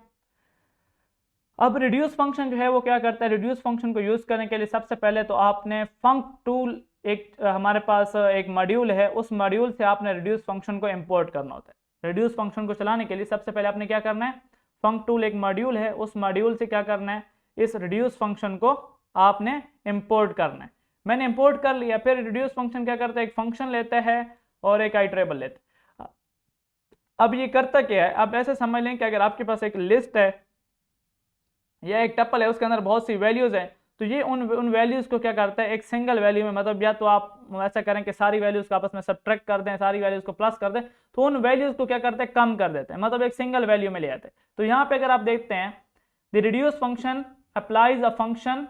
अब रिड्यूस फंक्शन जो है वो क्या करता है, रिड्यूस फंक्शन को यूज करने के लिए सबसे पहले तो आपने फंक टूल, एक हमारे पास एक मॉड्यूल है, उस मॉड्यूल से आपने रिड्यूस फंक्शन को इंपोर्ट करना होता है। रिड्यूस फंक्शन को चलाने के लिए सबसे पहले आपने क्या करना है, फंक टूल एक मॉड्यूल है, उस मॉड्यूल से क्या करना है, इस रिड्यूस फंक्शन को आपने इंपोर्ट करना है। मैंने इंपोर्ट कर लिया। फिर रिड्यूस फंक्शन क्या करता है, एक फंक्शन लेता है और एक आइटरेबल लेता है। अब ये करता क्या है, अब ऐसे समझ लें कि अगर आपके पास एक लिस्ट है या एक टपल है, उसके अंदर बहुत सी वैल्यूज हैं, तो ये उन वैल्यूज को क्या करता है, एक सिंगल वैल्यू में, मतलब या तो आप ऐसा करें कि सारी वैल्यूज को आपस में सब्ट्रैक्ट कर दें, सारी वैल्यूज को प्लस कर दें, तो उन वैल्यूज को क्या करते हैं, कम कर देते हैं, मतलब एक सिंगल वैल्यू में ले आते हैं। तो यहाँ पे अगर आप देखते हैं, the reduce function applies a function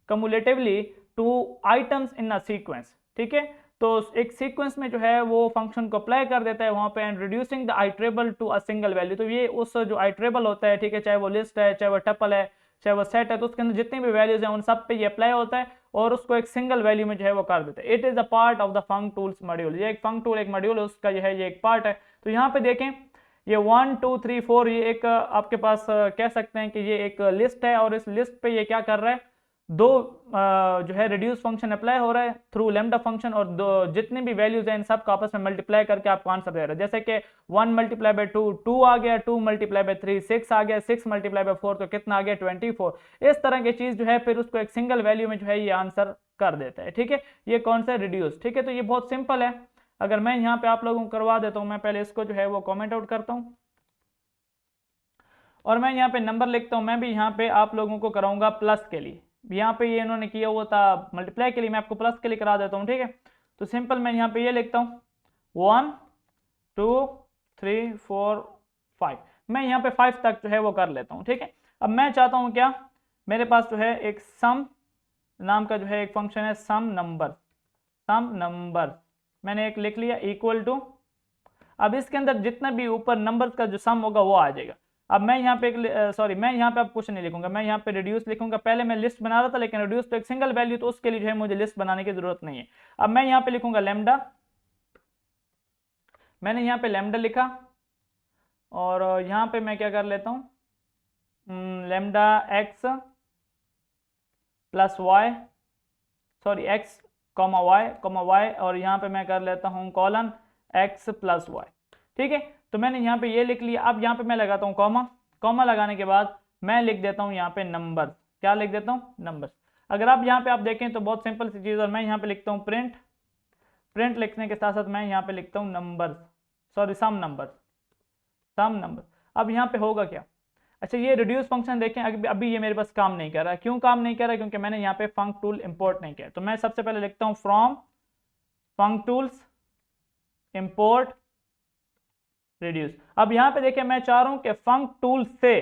cumulatively to items in a sequence. ठीक है, तो एक सीक्वेंस में जो है वो फंक्शन को अप्लाई कर देता है वहां पे, and reducing the iterable to a single value. तो ये उस जो आइटरेबल होता है, ठीक है, चाहे वो लिस्ट है, चाहे वो टपल है, चाहे वो सेट है, तो उसके अंदर जितनी भी वैल्यूज हैं उन सब पे ये अप्लाई होता है और उसको एक सिंगल वैल्यू में जो है वो कर देता है। It is a part of the funk tools module. ये एक फंक टूल एक मॉड्यूल है, उसका जो है ये एक पार्ट है। तो यहाँ पे देखें, ये 1 2 3 4 ये एक आपके पास कह सकते हैं कि ये एक लिस्ट है, और इस लिस्ट पे ये क्या कर रहा है, दो जो है रिड्यूस फंक्शन अप्लाई हो रहा है थ्रू लैम्डा फंक्शन, और दो जितने भी वैल्यूज हैं इन सब को आपस में मल्टीप्लाई करके आपको आंसर दे रहा है। जैसे कि 1 मल्टीप्लाई बाय 2 2 आ गया, 2 मल्टीप्लाई बाय 3 6 आ गया, 6 मल्टीप्लाई बाय 4 तो कितना आ गया, 24। इस तरह की चीज जो है फिर उसको एक सिंगल वैल्यू में जो है ये आंसर कर देता है। ठीक है, ये कौन सा रिड्यूस। ठीक है, तो ये बहुत सिंपल है। अगर मैं यहाँ पे आप लोगों को करवा देता हूँ, मैं पहले इसको जो है वो कॉमेंट आउट करता हूँ और मैं यहाँ पे नंबर लिखता हूँ। मैं भी यहाँ पे आप लोगों को कराऊंगा प्लस के लिए, यहाँ पे ये इन्होंने किया हुआ था मल्टीप्लाई के लिए, मैं आपको प्लस के लिए करा देता हूँ। ठीक है, तो सिंपल मैं यहाँ पे ये लिखता हूँ 1 2 3 4 5, मैं यहाँ पे 5 तक जो है वो कर लेता हूँ। ठीक है, अब मैं चाहता हूँ क्या, मेरे पास जो है एक सम नाम का जो है एक फंक्शन है, सम नंबर मैंने एक लिख लिया इक्वल टू, अब इसके अंदर जितना भी ऊपर नंबर का जो सम होगा वो आ जाएगा। अब मैं यहाँ पे मैं यहाँ पे अब कुछ नहीं लिखूंगा, मैं यहाँ पे रिड्यूस लिखूंगा। पहले मैं लिस्ट बना रहा था लेकिन रिड्यूस तो एक सिंगल वैल्यू, तो उसके लिए जो है मुझे लिस्ट बनाने की जरूरत नहीं है। अब मैं यहाँ पे लिखूंगा लैम्डा, मैंने यहाँ पे लैम्डा लिखा, और यहाँ पे मैं क्या कर लेता हूँ, lambda x plus y, sorry x comma y, और यहाँ पे मैं कर लेता हूँ कॉलन एक्स प्लस वाई। ठीक है, तो मैंने यहाँ पे ये लिख लिया। अब यहाँ पे मैं लगाता हूँ कॉमा लगाने के बाद मैं लिख देता हूँ यहाँ पे नंबर, क्या लिख देता हूँ, नंबर। अगर आप यहाँ पे आप देखें तो बहुत सिंपल सी चीज़, और मैं यहाँ पे लिखता हूँ प्रिंट लिखने के साथ साथ मैं यहाँ पे लिखता हूँ नंबर, सॉरी सम नंबर। अब यहाँ पे होगा क्या, अच्छा ये रिड्यूस फंक्शन देखें, अभी ये मेरे पास काम नहीं कर रहा है। क्यों काम नहीं कर रहा है, क्योंकि मैंने यहाँ पे फंक टूल इंपोर्ट नहीं किया। तो मैं सबसे पहले लिखता हूँ from funk tools import reduce. अब यहाँ पे देखिए मैं चाह रहा हूँ कि फंक टूल से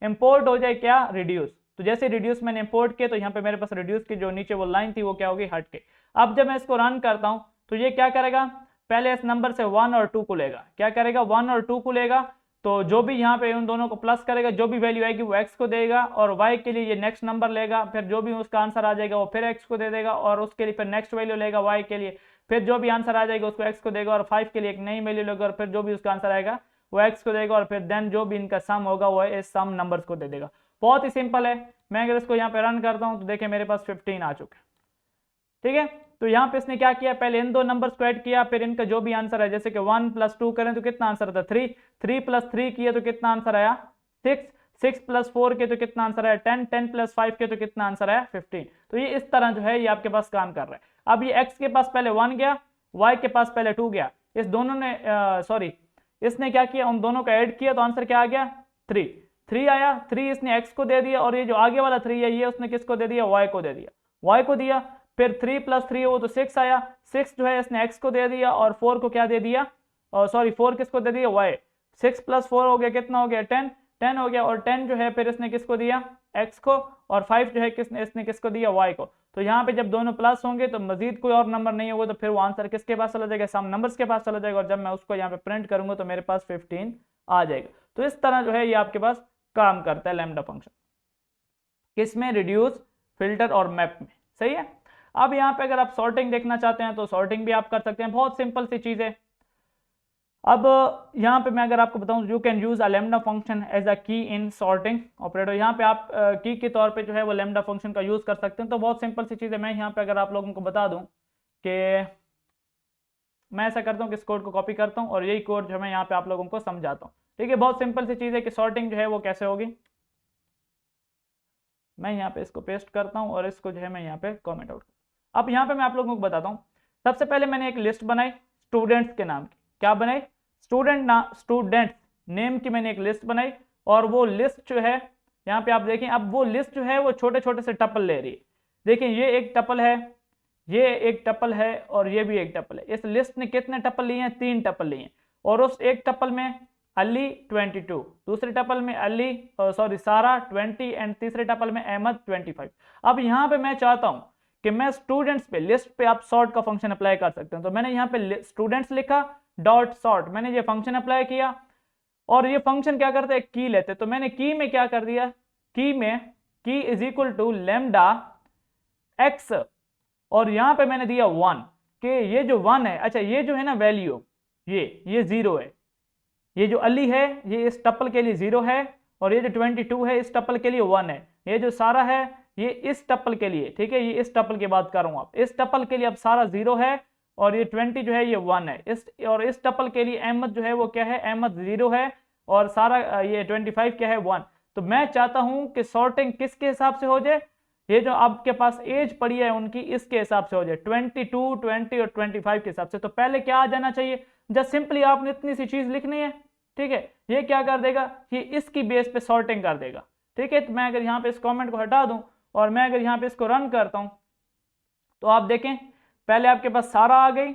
इंपोर्ट हो जाए क्या, रिड्यूस। तो जैसे रिड्यूस मैंने इंपोर्ट किया तो यहाँ पे मेरे पास रिड्यूस की जो नीचे वो लाइन थी वो क्या होगी, हट के। अब जब मैं इसको रन करता हूँ तो ये क्या करेगा, पहले इस नंबर से 1 और 2 को लेगा, क्या करेगा, 1 और 2 को लेगा। तो जो भी यहाँ पे उन दोनों को प्लस करेगा, जो भी वैल्यू आएगी वो x को देगा, और y के लिए ये नेक्स्ट नंबर लेगा, फिर जो भी उसका आंसर आ जाएगा वो फिर x को दे देगा, और उसके लिए फिर नेक्स्ट वैल्यू लेगा y के लिए, फिर जो भी आंसर आ जाएगा उसको x को देगा, और 5 के लिए एक नई वैल्यू लेगा, और फिर जो भी उसका आंसर आएगा वो x को देगा, और फिर देन जो भी इनका सम होगा वो इस सम नंबर्स को दे देगा। बहुत ही सिंपल है। मैं अगर इसको यहाँ पे रन करता हूँ तो देखिए मेरे पास 15 आ चुके हैं। ठीक है, तो यहाँ पे इसने क्या किया, पहले इन दो नंबर को ऐड किया, फिर इनका जो भी आंसर है, जैसे कि 1 + 2 करें तो कितना आंसर आता है 3, 3 + 3 किया तो कितना आंसर आया 6, 6 + 4 के तो कितना आंसर आया 10, 10 + 5 के तो कितना आंसर आया 15। तो ये इस तरह जो है ये आपके पास काम कर रहा है। अब ये x के पास पहले 1 गया, y के पास पहले 2 गया, इस दोनों ने सॉरी इसने क्या किया, उन दोनों का ऐड किया तो आंसर क्या आ गया 3, 3 आया। 3 इसने x को दे दिया और ये जो आगे वाला 3 है ये उसने किसको दे दिया, y को दे दिया, y को दिया। फिर 3 + 3 वो तो 6 आया, 6 जो है इसने x को दे दिया और 4 को क्या दे दिया, सॉरी 4 किसको दे दिया y, 6 + 4 हो गया कितना हो गया 10, 10 हो गया, और 10 जो है फिर इसने किसको दिया x को, और 5 जो है इसने किसको दिया y को। तो यहाँ पे जब दोनों प्लस होंगे तो मजीद कोई और नंबर नहीं होगा, तो फिर वो आंसर किसके पास चला जाएगा, सम नंबर्स के पास चला जाएगा, और जब मैं उसको यहाँ पे प्रिंट करूंगा तो मेरे पास 15 आ जाएगा। तो इस तरह जो है ये आपके पास काम करता है लैम्डा फंक्शन, किसमें, रिड्यूस, फिल्टर और मैप में, सही है। अब यहाँ पे अगर आप सॉर्टिंग देखना चाहते हैं तो सॉर्टिंग भी आप कर सकते हैं, बहुत सिंपल सी चीज है। अब यहाँ पे मैं अगर आपको बताऊं, you can use a lambda function as a key in sorting operator, यहाँ पे आप की के तौर पे जो है वो लैम्डा फंक्शन का यूज कर सकते हैं। तो बहुत सिंपल सी चीज़ है, मैं यहाँ पे अगर आप लोगों को बता दूं कि मैं ऐसा करता हूँ कि इस कोड को कॉपी करता हूँ और यही कोड जो मैं यहाँ पे आप लोगों को समझाता हूँ, ठीक है। बहुत सिंपल सी चीज़ है कि सॉर्टिंग जो है वो कैसे होगी, मैं यहाँ पे इसको पेस्ट करता हूँ और इसको जो है मैं यहाँ पे कॉमेंट आउट। अब यहाँ पे मैं आप लोगों को बताता हूँ, सबसे पहले मैंने एक लिस्ट बनाई स्टूडेंट्स के नाम की, क्या बनाई, स्टूडेंट्स नेम की मैंने एक लिस्ट बनाई, और वो लिस्ट जो है यहाँ पे आप देखें, अब वो लिस्ट जो है वो छोटे छोटे से टपल ले रही है। देखें ये एक टपल है, ये एक टपल है और ये भी एक टपल है। इस लिस्ट ने कितने टपल लिए हैं, 3 टपल लिए हैं, और उस एक टपल में अली 22, दूसरे टपल में अली सॉरी सारा 20 एंड तीसरे टपल में अहमद 25। अब यहाँ पे मैं चाहता हूँ कि मैं स्टूडेंट्स पे, लिस्ट पे आप सॉर्ट का फंक्शन अप्लाई कर सकते हैं। तो मैंने यहाँ पे स्टूडेंट्स लिखा डॉट सॉर्ट, मैंने ये फंक्शन अप्लाई किया, और ये फंक्शन क्या करते हैं, की लेते। तो मैंने की में क्या कर दिया, की में key is equal to lambda x, और यहाँ पे मैंने दिया 1 कि ये जो 1 है, अच्छा ये जो है ना वैल्यू, ये 0 है, ये जो अली है ये इस टपल के लिए 0 है, और ये जो 22 है इस टपल के लिए 1 है, ये जो सारा है ये इस टपल के लिए, ठीक है, ये इस टपल की बात कर रहा हूं, आप इस टपल के लिए अब सारा 0 है, और ये 20 जो है ये 1 है, इस टपल के लिए अहमद जो है वो क्या है, अहमद 0 है, और सारा ये 25 क्या है 1। तो मैं चाहता हूं कि सॉर्टिंग किसके हिसाब से हो जाए, ये जो आपके पास एज पड़ी है उनकी इसके हिसाब से हो जाए, 22, 20 और 25 के हिसाब से। तो पहले क्या आ जाना चाहिए, जस्ट सिंपली आपने इतनी सी चीज लिखनी है, ठीक है। ये क्या कर देगा, ये इसकी बेस पे सॉर्टिंग कर देगा, ठीक है। तो मैं अगर यहाँ पे इस कमेंट को हटा दूं और मैं अगर यहाँ पे इसको रन करता हूं तो आप देखें पहले आपके पास सारा आ गई,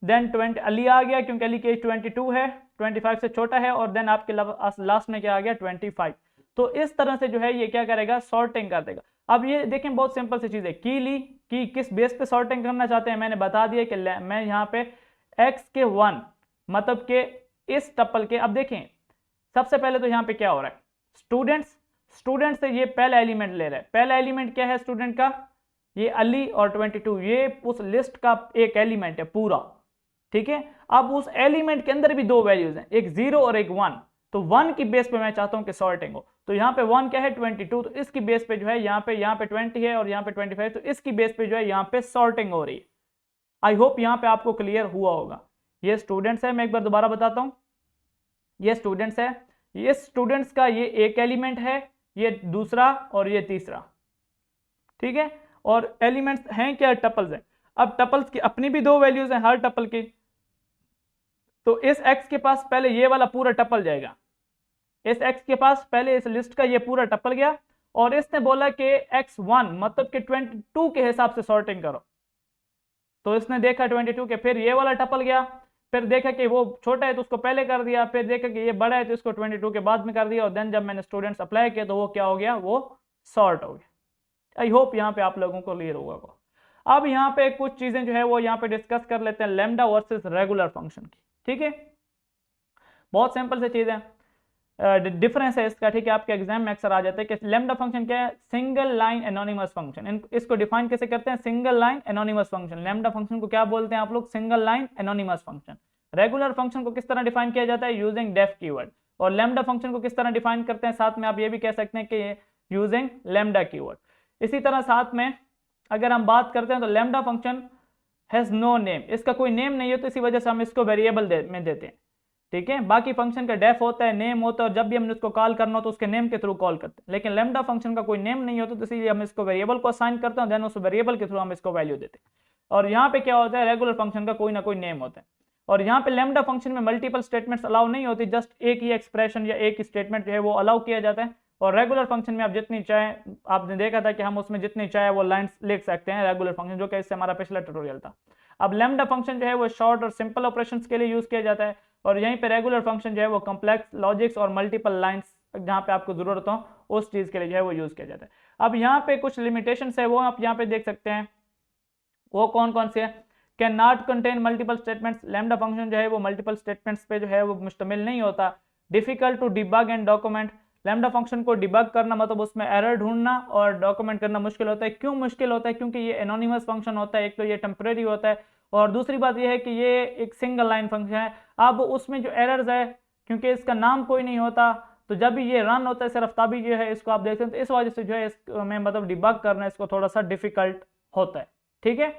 देन 20 अली आ गया क्योंकि अली की एज 22 है, 25 से छोटा है, और देन आपके लास्ट में क्या आ गया 25। तो इस तरह से जो है ये क्या करेगा, सॉर्टिंग कर देगा। अब ये देखें बहुत सिंपल सी चीज है, की ली, की किस बेस पे सॉर्टिंग करना चाहते हैं, मैंने बता दिया कि मैं यहाँ पे x के 1 मतलब के इस टपल के, अब देखें सबसे पहले तो यहाँ पे क्या हो रहा है, स्टूडेंट्स से ये पहला एलिमेंट ले रहा है, पहला एलिमेंट क्या है स्टूडेंट का, ये अली और 22, ये उस लिस्ट का एक एलिमेंट है पूरा, ठीक है। अब उस एलिमेंट के अंदर भी 2 वैल्यूज हैं, एक 0 और एक 1, तो 1 की बेस पे मैं चाहता हूं कि सॉर्टिंग हो। तो यहाँ पे 1 क्या है 22, तो इसकी बेस पे जो है यहाँ पे 20 है और यहाँ पे 25, तो इसकी बेस पे जो है यहाँ पे सॉर्टिंग हो रही है। आई होप यहाँ पे आपको क्लियर हुआ होगा। ये स्टूडेंट्स है, मैं एक बार दोबारा बताता हूँ, ये स्टूडेंट्स है, ये स्टूडेंट्स का ये एक एलिमेंट है, ये दूसरा और ये तीसरा, ठीक है। और एलिमेंट्स हैं क्या, टपल्स हैं। अब टपल्स की अपनी भी 2 वैल्यूज हैं हर टपल की, तो इस x के पास पहले ये वाला पूरा टपल जाएगा, इस x के पास पहले इस लिस्ट का ये पूरा टपल गया, और इसने बोला कि x1 मतलब कि 22 के हिसाब से सॉर्टिंग करो। तो इसने देखा 22 के, फिर ये वाला टपल गया, फिर देखा कि वो छोटा है तो उसको पहले कर दिया, फिर देखा कि ये बड़ा है तो इसको 22 के बाद में कर दिया, और देन जब मैंने स्टूडेंट्स अप्लाई किया तो वो क्या हो गया, वो सॉर्ट हो गया। आई होप यहाँ पे आप लोगों को क्लियर होगा। अब यहाँ पे कुछ चीजें जो है वो यहाँ पे डिस्कस कर लेते हैं लैम्डा वर्सेस रेगुलर फंक्शन की, ठीक है। बहुत सिंपल से चीज है, डिफरेंस है इसका, ठीक है। आपके एग्जाम में अक्सर आ जाता है कि लैम्डा फंक्शन क्या है, सिंगल लाइन एनोनिमस फंक्शन। इसको डिफाइन कैसे करते हैं, single line anonymous function. Lambda function को क्या बोलते हैं आप लोग, single line anonymous function. Regular function को किस तरह डिफाइन किया जाता है, यूजिंग डेफ कीवर्ड। और लैम्डा फंक्शन को किस तरह डिफाइन करते हैं, साथ में आप ये भी कह सकते हैं कि यूजिंग लैम्डा कीवर्ड। इसी तरह साथ में अगर हम बात करते हैं तो lambda function has no name, इसका कोई नेम नहीं है तो इसी वजह से हम इसको वेरिएबल में देते हैं, ठीक है। बाकी फंक्शन का डेफ होता है, नेम होता है, और जब भी हमने उसको कॉल करना हो तो उसके नेम के थ्रू कॉल करते हैं। लेकिन लैम्डा फंक्शन का कोई नेम नहीं होता तो इसीलिए हम इसको वेरिएबल को असाइन करते हैं, देन उस वेरिएबल के थ्रू हम इसको वैल्यू देते हैं। और यहाँ पे क्या होता है, रेगुलर फंक्शन का कोई ना कोई नेम होता है। और यहाँ पे लैम्डा फंक्शन में मल्टीपल स्टेटमेंट्स अलाउ नहीं होती, जस्ट एक ही एक्सप्रेशन या एक ही स्टेटमेंट जो है वो अलाउ किया जाता है। और रेगुलर फंक्शन में आप जितनी चाहे, आपने देखा था कि हम उसमें जितनी चाहे वो लाइन्स लिख सकते हैं रेगुलर फंक्शन, जो कि इससे हमारा पिछला ट्यूटोरियल था। अब लैम्डा फंक्शन जो है वो शॉर्ट और सिंपल ऑपरेशंस के लिए यूज किया जाता है, और यहीं पे रेगुलर फंक्शन जो है वो कॉम्प्लेक्स लॉजिक्स और मल्टीपल लाइन्स जहाँ पे आपको जरूरत हो उस चीज के लिए जो है वो यूज किया जाता है। अब यहाँ पे कुछ लिमिटेशंस है वो आप यहाँ पे देख सकते हैं, वो कौन कौन से हैं। Can not contain multiple statements, lambda function जो है वो मल्टीपल स्टेटमेंट्स पे जो है वो मुश्तमिल नहीं होता। Difficult to debug and document, lambda function को डिबग करना मतलब उसमें एरर ढूंढना और डॉक्यूमेंट करना मुश्किल होता है। क्यों मुश्किल होता है? क्योंकि ये एनोनिमस फंक्शन होता है, एक तो ये टेम्परेरी होता है, और दूसरी बात ये है कि ये एक सिंगल लाइन फंक्शन है। अब उसमें जो एरर्स है, क्योंकि इसका नाम कोई नहीं होता, तो जब भी ये रन होता है सिर्फ तभी जो है इसको आप देखते हैं, तो इस वजह से जो है इसमें मतलब डिबग करना इसको थोड़ा सा डिफिकल्ट होता है, ठीक है।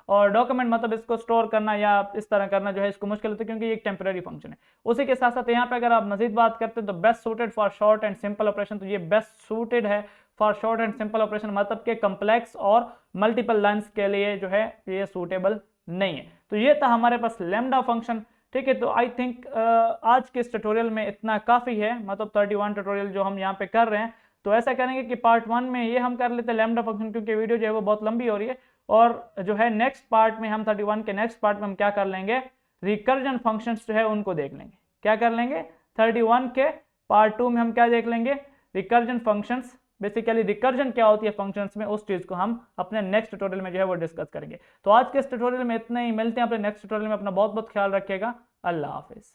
और डॉक्यूमेंट मतलब इसको स्टोर करना या इस तरह करना जो है इसको मुश्किल होता है, क्योंकि ये एक टेम्परेरी फंक्शन है। उसी के साथ साथ यहाँ पे अगर आप मजीद बात करते हैं तो best suited for short and simple operation, तो ये बेस्ट सूटेड है for short and simple operation, मतलब के कम्प्लेक्स और मल्टीपल लाइन्स के लिए जो है ये सूटेबल नहीं है। तो ये था हमारे पास लैम्डा फंक्शन, ठीक है। तो आई थिंक आज के इस ट्यूटोरियल में इतना काफ़ी है, मतलब 31 ट्यूटोरियल जो हम यहाँ पे कर रहे हैं। तो ऐसा करेंगे कि पार्ट 1 में ये हम कर लेते हैं लैम्डा फंक्शन, क्योंकि वीडियो जो है वो बहुत लंबी हो रही है। और जो है नेक्स्ट पार्ट में हम 31 के नेक्स्ट पार्ट में हम क्या कर लेंगे, रिकर्जन फंक्शंस जो है उनको देख लेंगे। क्या कर लेंगे? 31 के पार्ट 2 में हम क्या देख लेंगे, रिकर्जन फंक्शंस। बेसिकली रिकर्जन क्या होती है फंक्शंस में, उस चीज को हम अपने नेक्स्ट ट्यूटोरियल में जो है वो डिस्कस करेंगे। तो आज के इस ट्यूटोरियल में इतना ही, मिलते हैं अपने नेक्स्ट ट्यूटोरियल में। अपना बहुत बहुत ख्याल रखिएगा। अल्लाह हाफिज।